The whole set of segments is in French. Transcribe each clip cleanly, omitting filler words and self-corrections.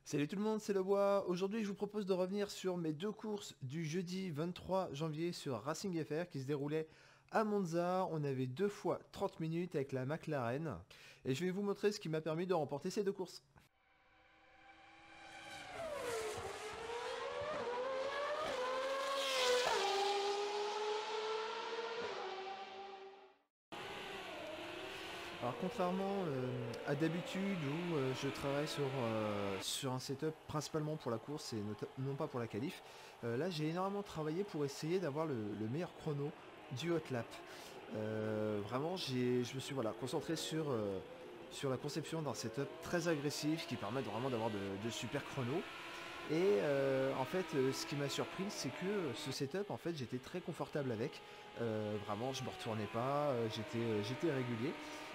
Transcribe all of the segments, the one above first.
Salut tout le monde, c'est Le Bois. Aujourd'hui, je vous propose de revenir sur mes deux courses du jeudi 23 janvier sur Racing FR qui se déroulaient à Monza. On avait 2 fois 30 minutes avec la McLaren. Et je vais vous montrer ce qui m'a permis de remporter ces deux courses. Alors contrairement à d'habitude où je travaille sur un setup principalement pour la course et non pas pour la qualif, là j'ai énormément travaillé pour essayer d'avoir le meilleur chrono du hot lap. Vraiment je me suis voilà, concentré sur la conception d'un setup très agressif qui permet vraiment d'avoir de super chronos. Et en fait, ce qui m'a surpris, c'est que ce setup, en fait, j'étais très confortable avec. Vraiment, je me retournais pas, j'étais régulier.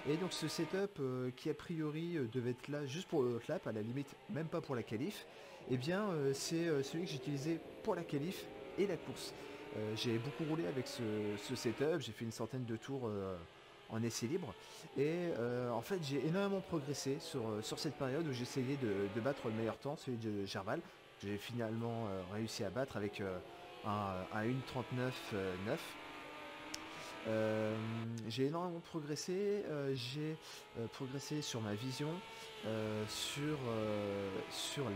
Et donc ce setup, qui a priori devait être là juste pour le hot lap, à la limite même pas pour la qualif, eh bien c'est celui que j'utilisais pour la qualif et la course. J'ai beaucoup roulé avec ce setup, j'ai fait une centaine de tours en essai libre. Et en fait, j'ai énormément progressé sur cette période où j'essayais de battre le meilleur temps, celui de Gerval. J'ai finalement réussi à battre avec un 1:39,9. J'ai énormément progressé, j'ai progressé sur ma vision, sur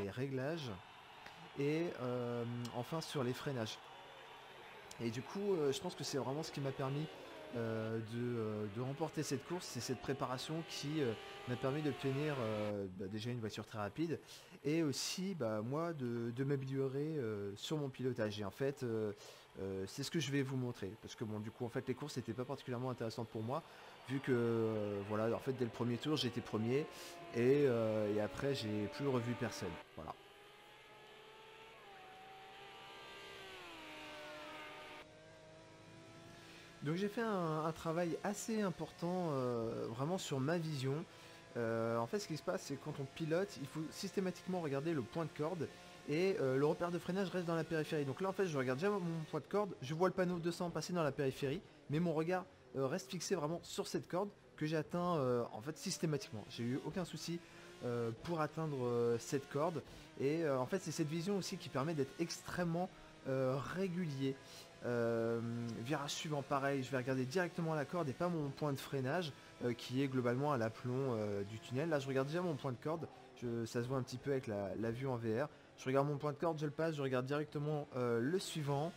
les réglages et enfin sur les freinages. Et du coup, je pense que c'est vraiment ce qui m'a permis de remporter cette course, c'est cette préparation qui m'a permis d'obtenir déjà une voiture très rapide et aussi moi de m'améliorer sur mon pilotage. Et en fait, c'est ce que je vais vous montrer parce que bon, du coup, en fait, les courses n'étaient pas particulièrement intéressantes pour moi vu que voilà, en fait, dès le premier tour, j'étais premier et après, j'ai plus revu personne. Voilà. Donc j'ai fait un travail assez important vraiment sur ma vision. En fait, ce qui se passe, c'est que quand on pilote, il faut systématiquement regarder le point de corde et le repère de freinage reste dans la périphérie. Donc là, en fait, je regarde déjà mon point de corde, je vois le panneau 200 passer dans la périphérie, mais mon regard reste fixé vraiment sur cette corde que j'ai atteint en fait systématiquement. J'ai eu aucun souci pour atteindre cette corde et en fait, c'est cette vision aussi qui permet d'être extrêmement régulier. Virage suivant, pareil, je vais regarder directement la corde et pas mon point de freinage qui est globalement à l'aplomb du tunnel. Là, je regarde déjà mon point de corde, ça se voit un petit peu avec la vue en VR. Je regarde mon point de corde, je le passe, je regarde directement le suivant.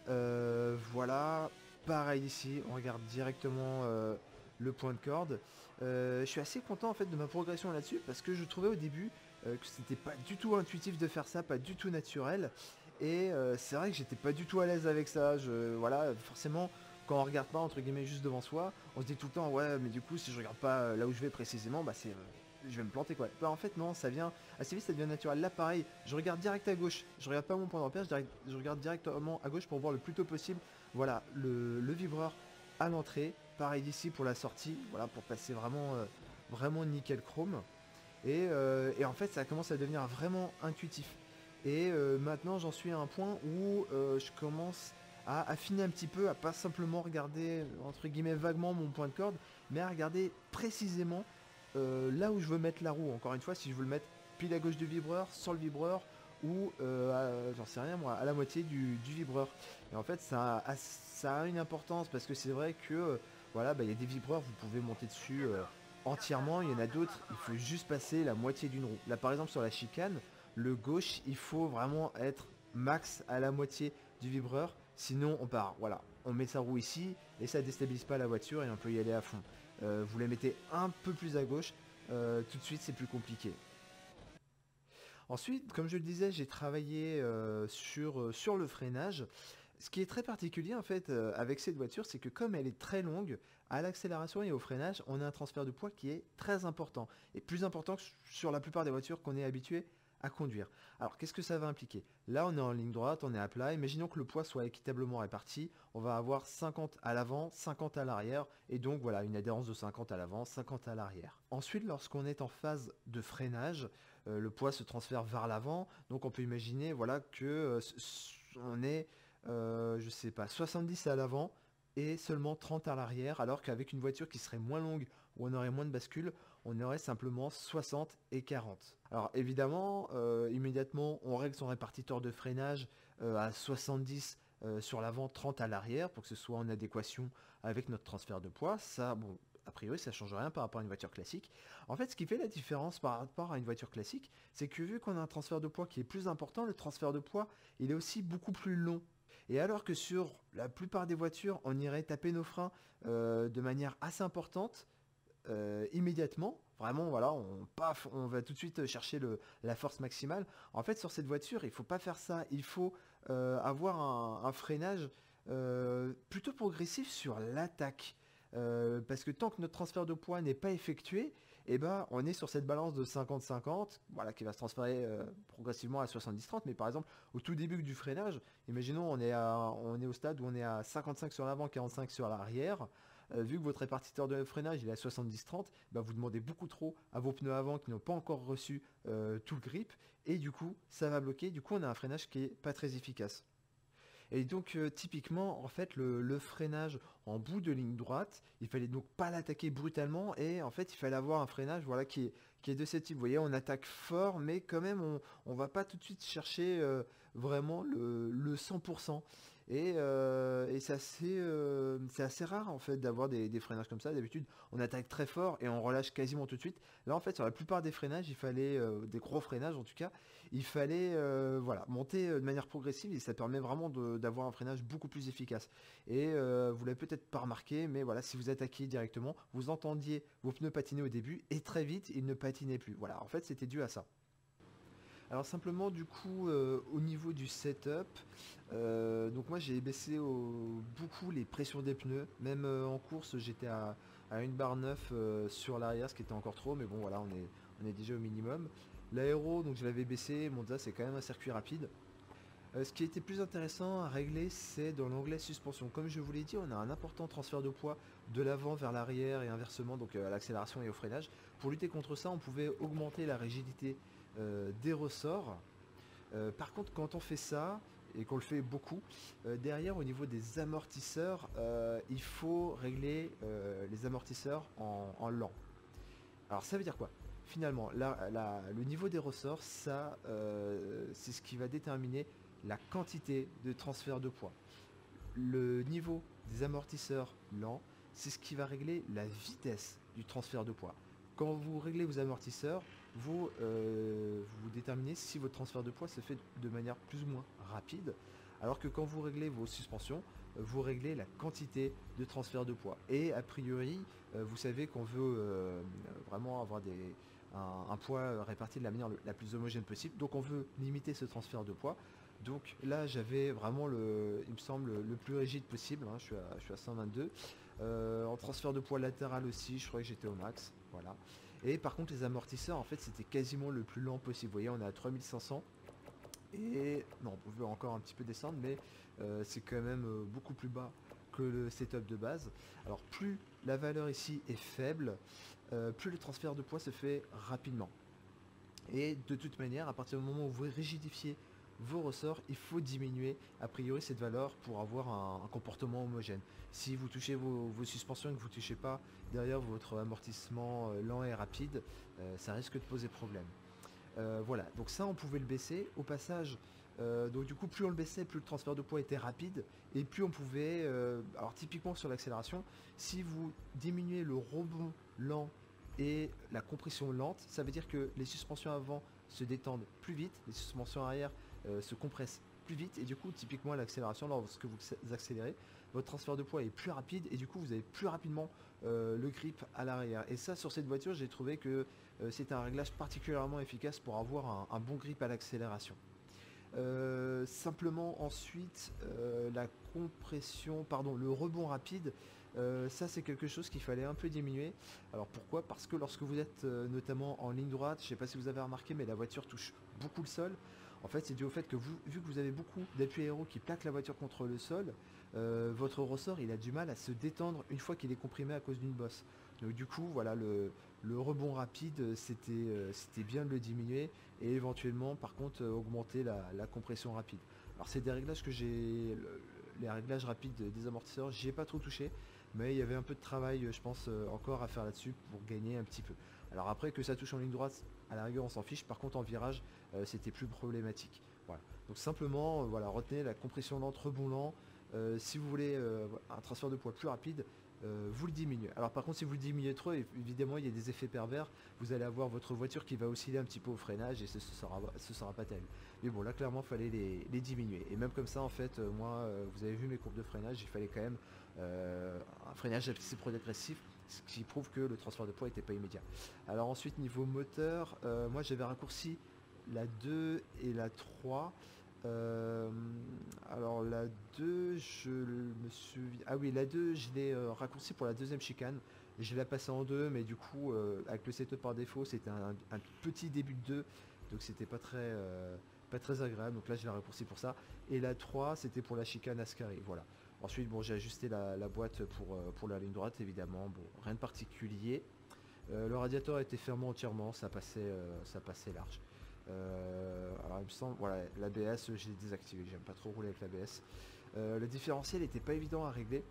Voilà, pareil ici, on regarde directement le point de corde. Je suis assez content en fait de ma progression là-dessus parce que je trouvais au début que c'était pas du tout intuitif de faire ça, pas du tout naturel. Et c'est vrai que j'étais pas du tout à l'aise avec ça. Voilà, forcément, quand on regarde pas entre guillemets juste devant soi, on se dit tout le temps ouais, mais du coup, si je regarde pas là où je vais précisément, je vais me planter quoi. Bah en fait non, ça vient assez vite, ça devient naturel. Là pareil, je regarde direct à gauche, je regarde pas mon point de repère, je regarde directement à gauche pour voir le plus tôt possible. Voilà, le vibreur à l'entrée, pareil d'ici pour la sortie, voilà, pour passer vraiment nickel chrome. Et en fait, ça commence à devenir vraiment intuitif. Et maintenant, j'en suis à un point où je commence à affiner un petit peu, à pas simplement regarder, entre guillemets, vaguement mon point de corde, mais à regarder précisément là où je veux mettre la roue. Encore une fois, si je veux le mettre pile à gauche du vibreur, sur le vibreur, ou j'en sais rien moi, à la moitié du vibreur. Et en fait, ça a une importance parce que c'est vrai que voilà, il y a des vibreurs, vous pouvez monter dessus entièrement, il y en a d'autres, il faut juste passer la moitié d'une roue. Là par exemple sur la chicane, le gauche, il faut vraiment être max à la moitié du vibreur, sinon on part. Voilà, on met sa roue ici et ça déstabilise pas la voiture et on peut y aller à fond. Vous la mettez un peu plus à gauche, tout de suite c'est plus compliqué. Ensuite, comme je le disais, j'ai travaillé sur le freinage. Ce qui est très particulier en fait avec cette voiture, c'est que comme elle est très longue, à l'accélération et au freinage, on a un transfert de poids qui est très important. Et plus important que sur la plupart des voitures qu'on est habitué à conduire. Alors qu'est-ce que ça va impliquer? Là on est en ligne droite, on est à plat, imaginons que le poids soit équitablement réparti, on va avoir 50 à l'avant, 50 à l'arrière, et donc voilà, une adhérence de 50 à l'avant, 50 à l'arrière. Ensuite, lorsqu'on est en phase de freinage, le poids se transfère vers l'avant, donc on peut imaginer voilà, que on est, je sais pas, 70 à l'avant et seulement 30 à l'arrière, alors qu'avec une voiture qui serait moins longue, où on aurait moins de bascule, on aurait simplement 60 et 40. Alors évidemment, immédiatement, on règle son répartiteur de freinage à 70 sur l'avant, 30 à l'arrière, pour que ce soit en adéquation avec notre transfert de poids. Ça, bon, a priori, ça ne change rien par rapport à une voiture classique. En fait, ce qui fait la différence par rapport à une voiture classique, c'est que vu qu'on a un transfert de poids qui est plus important, le transfert de poids, il est aussi beaucoup plus long. Et alors que sur la plupart des voitures, on irait taper nos freins de manière assez importante, immédiatement, vraiment, voilà, on va tout de suite chercher la force maximale. En fait, sur cette voiture, il ne faut pas faire ça. Il faut avoir un freinage plutôt progressif sur l'attaque. Parce que tant que notre transfert de poids n'est pas effectué, eh ben, on est sur cette balance de 50-50, voilà, qui va se transférer progressivement à 70-30. Mais par exemple, au tout début du freinage, imaginons on est au stade où on est à 55 sur l'avant, 45 sur l'arrière. Vu que votre répartiteur de freinage il est à 70-30, bah, vous demandez beaucoup trop à vos pneus avant qui n'ont pas encore reçu tout le grip. Et du coup, ça va bloquer. Du coup, on a un freinage qui n'est pas très efficace. Et donc typiquement, en fait, le freinage en bout de ligne droite, il fallait donc pas l'attaquer brutalement et en fait, il fallait avoir un freinage voilà, qui est de ce type. Vous voyez, on attaque fort, mais quand même, on va pas tout de suite chercher vraiment le 100%. Et c'est assez rare en fait d'avoir des freinages comme ça. D'habitude, on attaque très fort et on relâche quasiment tout de suite. Là, en fait, sur la plupart des freinages, il fallait des gros freinages en tout cas. Il fallait voilà, monter de manière progressive et ça permet vraiment d'avoir un freinage beaucoup plus efficace. Et vous l'avez peut-être pas remarqué, mais voilà, si vous attaquiez directement, vous entendiez vos pneus patiner au début et très vite, ils ne patinaient plus. Voilà, en fait, c'était dû à ça. Alors simplement du coup au niveau du setup, donc moi j'ai baissé beaucoup les pressions des pneus, même en course j'étais à une barre 9 sur l'arrière, ce qui était encore trop, mais bon voilà on est déjà au minimum. L'aéro donc je l'avais baissé, Monza c'est quand même un circuit rapide. Ce qui était plus intéressant à régler c'est dans l'onglet suspension. Comme je vous l'ai dit, on a un important transfert de poids de l'avant vers l'arrière et inversement, donc à l'accélération et au freinage. Pour lutter contre ça on pouvait augmenter la rigidité des ressorts. Par contre, quand on fait ça, et qu'on le fait beaucoup, derrière au niveau des amortisseurs, il faut régler les amortisseurs en lent. Alors ça veut dire quoi? Finalement, le niveau des ressorts, ça, c'est ce qui va déterminer la quantité de transfert de poids. Le niveau des amortisseurs lents, c'est ce qui va régler la vitesse du transfert de poids. Quand vous réglez vos amortisseurs, vous déterminez si votre transfert de poids se fait de manière plus ou moins rapide, alors que quand vous réglez vos suspensions, vous réglez la quantité de transfert de poids. Et a priori, vous savez qu'on veut vraiment avoir un poids réparti de la manière la plus homogène possible, donc on veut limiter ce transfert de poids. Donc là j'avais vraiment il me semble, le plus rigide possible, hein, je suis à 122. En transfert de poids latéral aussi, je crois que j'étais au max. Voilà. Et par contre les amortisseurs en fait c'était quasiment le plus lent possible. Vous voyez on est à 3500. Et non, on pouvait encore un petit peu descendre, mais c'est quand même beaucoup plus bas que le setup de base. Alors plus la valeur ici est faible, plus le transfert de poids se fait rapidement. Et de toute manière, à partir du moment où vous rigidifiez vos ressorts, il faut diminuer a priori cette valeur pour avoir un comportement homogène. Si vous touchez vos suspensions et que vous ne touchez pas derrière votre amortissement lent et rapide, ça risque de poser problème. Voilà, donc ça on pouvait le baisser. Au passage, donc du coup plus on le baissait, plus le transfert de poids était rapide et plus on pouvait, alors typiquement sur l'accélération, si vous diminuez le rebond lent et la compression lente, ça veut dire que les suspensions avant se détendent plus vite, les suspensions arrière se compressent plus vite et du coup typiquement à l'accélération, lorsque vous accélérez, votre transfert de poids est plus rapide et du coup vous avez plus rapidement le grip à l'arrière. Et ça sur cette voiture j'ai trouvé que c'est un réglage particulièrement efficace pour avoir un bon grip à l'accélération. Simplement ensuite la compression, pardon, le rebond rapide, ça c'est quelque chose qu'il fallait un peu diminuer. Alors pourquoi? Parce que lorsque vous êtes notamment en ligne droite, je ne sais pas si vous avez remarqué, mais la voiture touche beaucoup le sol. En fait c'est dû au fait que vu que vous avez beaucoup d'appui aéro qui plaque la voiture contre le sol, votre ressort il a du mal à se détendre une fois qu'il est comprimé à cause d'une bosse. Donc du coup voilà le rebond rapide c'était bien de le diminuer et éventuellement par contre augmenter la compression rapide. Alors c'est des réglages que les réglages rapides des amortisseurs, j'y ai pas trop touché, mais il y avait un peu de travail je pense encore à faire là-dessus pour gagner un petit peu. Alors après que ça touche en ligne droite, à la rigueur on s'en fiche, par contre en virage c'était plus problématique. Voilà. Donc simplement voilà, retenez la compression lente, rebond lent. Si vous voulez un transfert de poids plus rapide, vous le diminuez. Alors par contre si vous le diminuez trop, évidemment il y a des effets pervers, vous allez avoir votre voiture qui va osciller un petit peu au freinage et ce sera pas terrible. Mais bon là clairement il fallait les diminuer. Et même comme ça en fait, moi vous avez vu mes courbes de freinage, il fallait quand même un freinage assez progressif, ce qui prouve que le transfert de poids n'était pas immédiat. Alors ensuite niveau moteur, moi j'avais raccourci la 2 et la 3. Euh, alors la 2, je me souviens... Ah oui, la 2, je l'ai raccourci pour la deuxième chicane. Je l'ai passé en deux, mais du coup, avec le setup par défaut, c'était un petit début de 2. Donc c'était pas très agréable. Donc là, je l'ai raccourci pour ça. Et la 3, c'était pour la chicane Ascari. Voilà. Ensuite, bon, j'ai ajusté la boîte pour la ligne droite, évidemment. Bon, rien de particulier. Le radiateur a été fermé entièrement, ça passait large. Alors il me semble, voilà, l'ABS j'ai désactivé, j'aime pas trop rouler avec l'ABS. Le différentiel n'était pas évident à régler,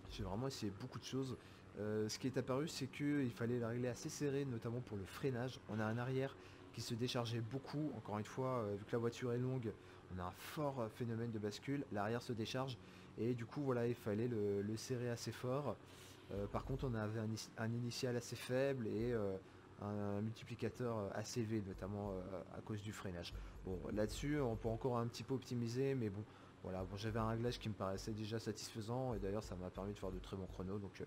j'ai vraiment essayé beaucoup de choses. Ce qui est apparu c'est qu'il fallait la régler assez serré, notamment pour le freinage. On a un arrière qui se déchargeait beaucoup, encore une fois, vu que la voiture est longue, on a un fort phénomène de bascule, l'arrière se décharge et du coup voilà il fallait le serrer assez fort. Par contre on avait un initial assez faible et un multiplicateur assez élevé, notamment à cause du freinage. Bon, là-dessus, on peut encore un petit peu optimiser, mais bon, voilà, bon, j'avais un réglage qui me paraissait déjà satisfaisant, et d'ailleurs, ça m'a permis de faire de très bons chronos, donc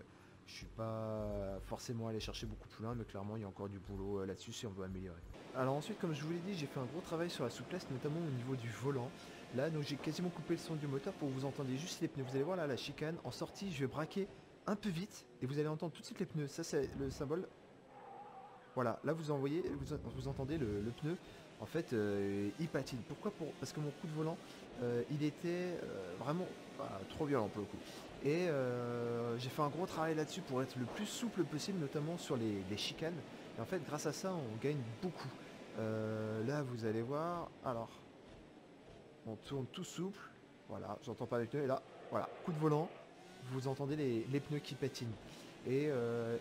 je suis pas forcément allé chercher beaucoup plus loin, mais clairement, il y a encore du boulot là-dessus si on veut améliorer. Alors ensuite, comme je vous l'ai dit, j'ai fait un gros travail sur la souplesse, notamment au niveau du volant. Là, donc j'ai quasiment coupé le son du moteur pour que vous entendiez juste les pneus. Vous allez voir là, la chicane, en sortie, je vais braquer un peu vite, et vous allez entendre tout de suite les pneus. Ça, c'est le symbole. Voilà, là vous entendez le pneu, en fait il patine. Pourquoi? Parce que mon coup de volant, il était vraiment trop violent pour le coup. Et j'ai fait un gros travail là-dessus pour être le plus souple possible, notamment sur les chicanes. Et en fait grâce à ça on gagne beaucoup. Là vous allez voir, alors on tourne tout souple, voilà, j'entends pas les pneus, et là, voilà, coup de volant, vous entendez les pneus qui patinent. Et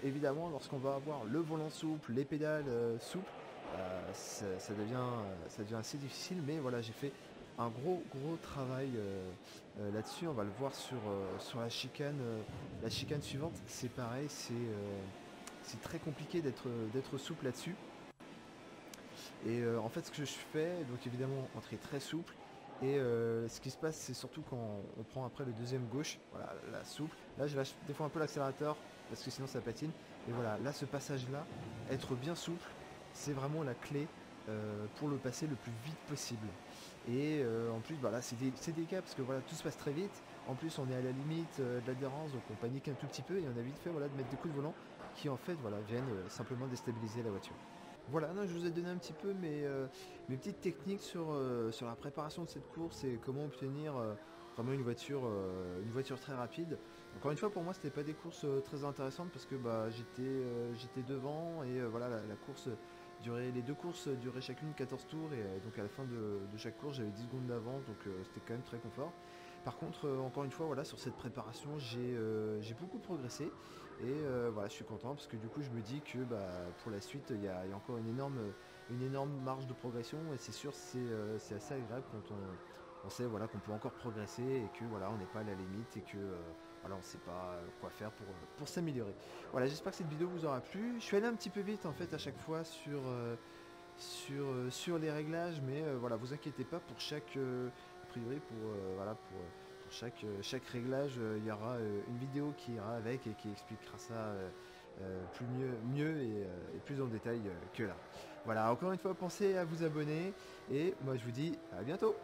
évidemment, lorsqu'on va avoir le volant souple, les pédales souples, ça devient assez difficile, mais voilà, j'ai fait un gros travail là-dessus. On va le voir sur la chicane suivante. C'est pareil, c'est très compliqué d'être souple là-dessus. Et en fait, ce que je fais, donc évidemment, entrée très souple. Et ce qui se passe, c'est surtout quand on prend après le deuxième gauche, voilà, la souple. Là, je lâche des fois un peu l'accélérateur parce que sinon ça patine. Et voilà, là, ce passage-là, être bien souple, c'est vraiment la clé pour le passer le plus vite possible. Et en plus, bah, là, c'est délicat parce que voilà, tout se passe très vite. En plus, on est à la limite de l'adhérence, donc on panique un tout petit peu et on a vite fait voilà, de mettre des coups de volant qui en fait voilà, viennent simplement déstabiliser la voiture. Voilà, non, je vous ai donné un petit peu mes petites techniques sur la préparation de cette course et comment obtenir vraiment une voiture très rapide. Encore une fois, pour moi, c'était pas des courses très intéressantes parce que bah, j'étais devant et voilà, la course les deux courses duraient chacune 14 tours et donc à la fin de chaque course, j'avais 10 secondes d'avance, donc c'était quand même très confort. Par contre, encore une fois, voilà, sur cette préparation, j'ai beaucoup progressé et voilà, je suis content parce que du coup, je me dis que bah, pour la suite, il y a encore une énorme marge de progression et c'est sûr, c'est assez agréable quand on sait voilà, qu'on peut encore progresser et que voilà, on n'est pas à la limite et que voilà, on ne sait pas quoi faire pour s'améliorer. Voilà, j'espère que cette vidéo vous aura plu. Je suis allé un petit peu vite en fait à chaque fois sur les réglages, mais voilà, vous inquiétez pas pour chaque a priori voilà pour chaque réglage il y aura une vidéo qui ira avec et qui expliquera ça mieux et plus en détail que là. Voilà, encore une fois pensez à vous abonner et moi je vous dis à bientôt.